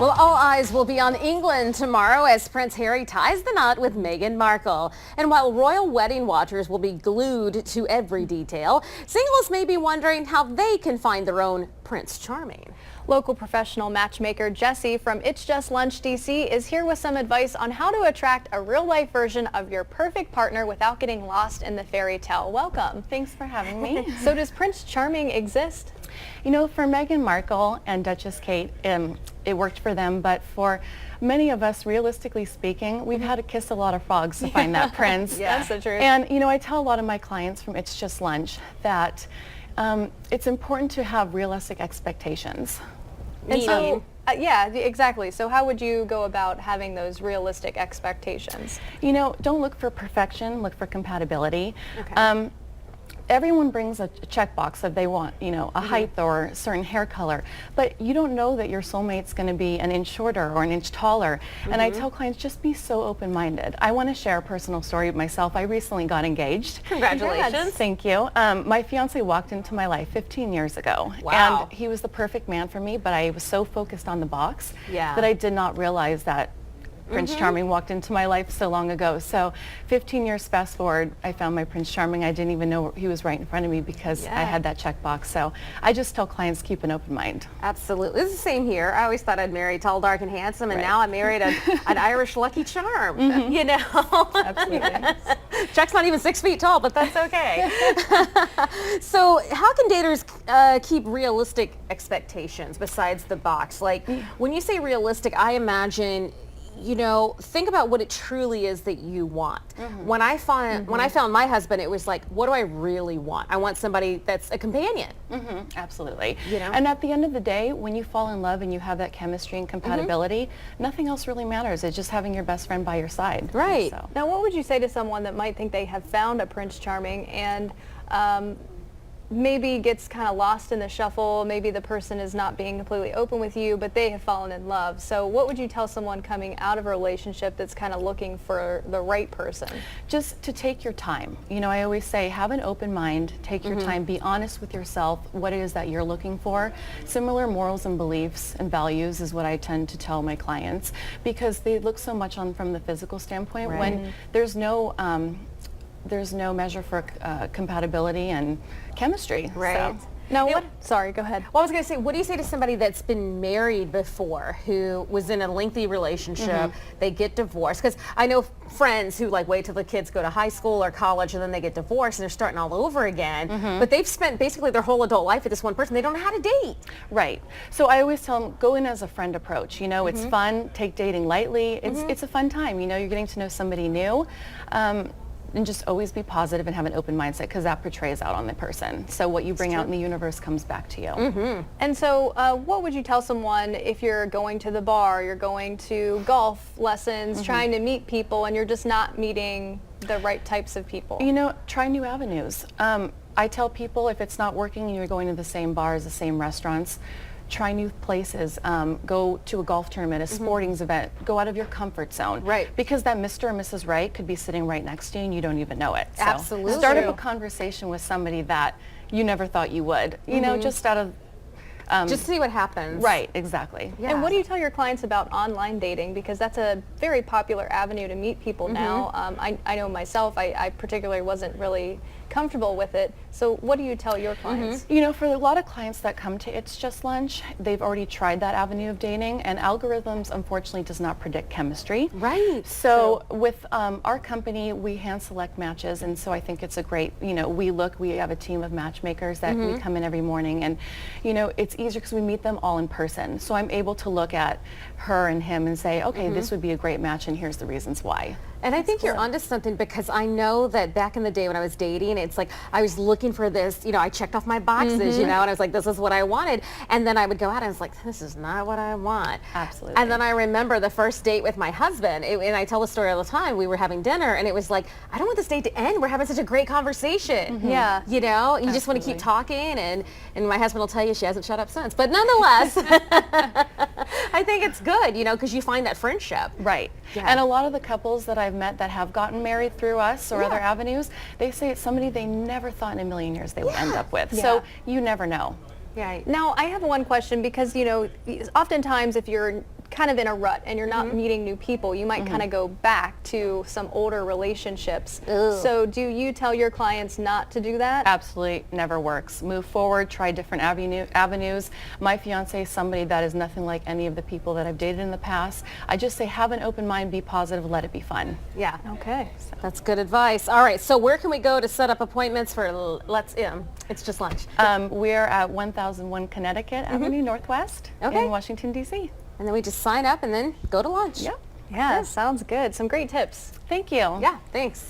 Well, all eyes will be on England tomorrow as Prince Harry ties the knot with Meghan Markle. And while royal wedding watchers will be glued to every detail, singles may be wondering how they can find their own Prince Charming. Local professional matchmaker Jesse from It's Just Lunch DC is here with some advice on how to attract a real-life version of your perfect partner without getting lost in the fairy tale. Welcome. Thanks for having me. So does Prince Charming exist? You know, for Meghan Markle and Duchess Kate, it worked for them, but for many of us, realistically speaking, we've had to kiss a lot of frogs to find that prince. Yeah, that's the truth. And, you know, I tell a lot of my clients from It's Just Lunch that it's important to have realistic expectations. And so, yeah, exactly. So how would you go about having those realistic expectations? You know, don't look for perfection, look for compatibility. Okay. Everyone brings a checkbox if they want, you know, a height or a certain hair color, but you don't know that your soulmate's going to be an inch shorter or an inch taller. And I tell clients, just be so open-minded. I want to share a personal story of myself. I recently got engaged. Congratulations. Thank you. My fiance walked into my life 15 years ago. Wow. And he was the perfect man for me, but I was so focused on the box Yeah. that I did not realize that Prince Charming walked into my life so long ago. So 15 years fast forward, I found my Prince Charming. I didn't even know he was right in front of me because I had that checkbox. So I just tell clients, keep an open mind. Absolutely. It's the same here. I always thought I'd marry tall, dark, and handsome, and now I married an Irish Lucky Charm. You know? Absolutely. Chuck's not even 6 feet tall, but that's okay. So how can daters keep realistic expectations besides the box? Like, when you say realistic, I imagine, you know, think about what it truly is that you want. When I found my husband, it was like, what do I really want? I want somebody that's a companion. Absolutely. You know? And at the end of the day, when you fall in love and you have that chemistry and compatibility, nothing else really matters. It's just having your best friend by your side. Right. So. Now, what would you say to someone that might think they have found a Prince Charming and maybe gets kind of lost in the shuffle? Maybe the person is not being completely open with you, but they have fallen in love. So what would you tell someone coming out of a relationship that's kind of looking for the right person? Just to take your time. You know, I always say, have an open mind, take your time, be honest with yourself, what it is that you're looking for. Similar morals and beliefs and values is what I tend to tell my clients, because they look so much on from the physical standpoint when there's no measure for compatibility and chemistry. Right. So. Now, sorry, go ahead. Well, I was going to say, what do you say to somebody that's been married before, who was in a lengthy relationship, they get divorced? Because I know friends who like wait till the kids go to high school or college and then they get divorced and they're starting all over again. But they've spent basically their whole adult life with this one person. They don't know how to date. Right. So I always tell them, go in as a friend approach. You know, it's fun. Take dating lightly. It's a fun time. You know, you're getting to know somebody new. And just always be positive and have an open mindset, because that portrays out on the person. So what you bring out in the universe comes back to you. And so what would you tell someone if you're going to the bar, you're going to golf lessons, trying to meet people, and you're just not meeting the right types of people? You know, try new avenues. I tell people, if it's not working and you're going to the same bars, the same restaurants, try new places, go to a golf tournament, a sporting event, go out of your comfort zone. Right. Because that Mr. or Mrs. Right could be sitting right next to you and you don't even know it. So Absolutely. start up a conversation with somebody that you never thought you would, you know, just out of... Just see what happens. Right, exactly. Yeah. And what do you tell your clients about online dating? Because that's a very popular avenue to meet people now. I know myself, I particularly wasn't really comfortable with it. So what do you tell your clients? You know, for a lot of clients that come to It's Just Lunch, they've already tried that avenue of dating, and algorithms unfortunately does not predict chemistry. Right. So with our company, we hand select matches, and so I think it's a great, you know, we have a team of matchmakers that we come in every morning, and you know, it's easier because we meet them all in person. So I'm able to look at her and him and say, okay, this would be a great match and here's the reasons why. And I think you're onto something, because I know that back in the day when I was dating, it's like I was looking for this, you know, I checked off my boxes, you know, and I was like, this is what I wanted. And then I would go out and I was like, this is not what I want. Absolutely. And then I remember the first date with my husband, and I tell the story all the time, we were having dinner and it was like, I don't want this date to end. We're having such a great conversation. Yeah. You know, you just want to keep talking, and my husband will tell you she hasn't shut up since. But nonetheless, I think it's good, you know, because you find that friendship. Right. Yeah. And a lot of the couples that I've met that have gotten married through us or other avenues, they say it's somebody they never thought in a million years they would end up with. So you never know. Yeah. Now, I have one question, because, you know, oftentimes if you're kind of in a rut and you're not meeting new people, you might kind of go back to some older relationships. So do you tell your clients not to do that? Absolutely never works. Move forward, try different avenues. My fiance is somebody that is nothing like any of the people that I've dated in the past. I just say have an open mind, be positive, let it be fun. Yeah. Okay. That's good advice. All right, so where can we go to set up appointments for it's just lunch? We're at 1001 Connecticut Avenue Northwest Okay. in Washington, D.C. And then we just sign up and then go to lunch. Yep. Yeah, sounds good. Some great tips. Thank you. Yeah, thanks.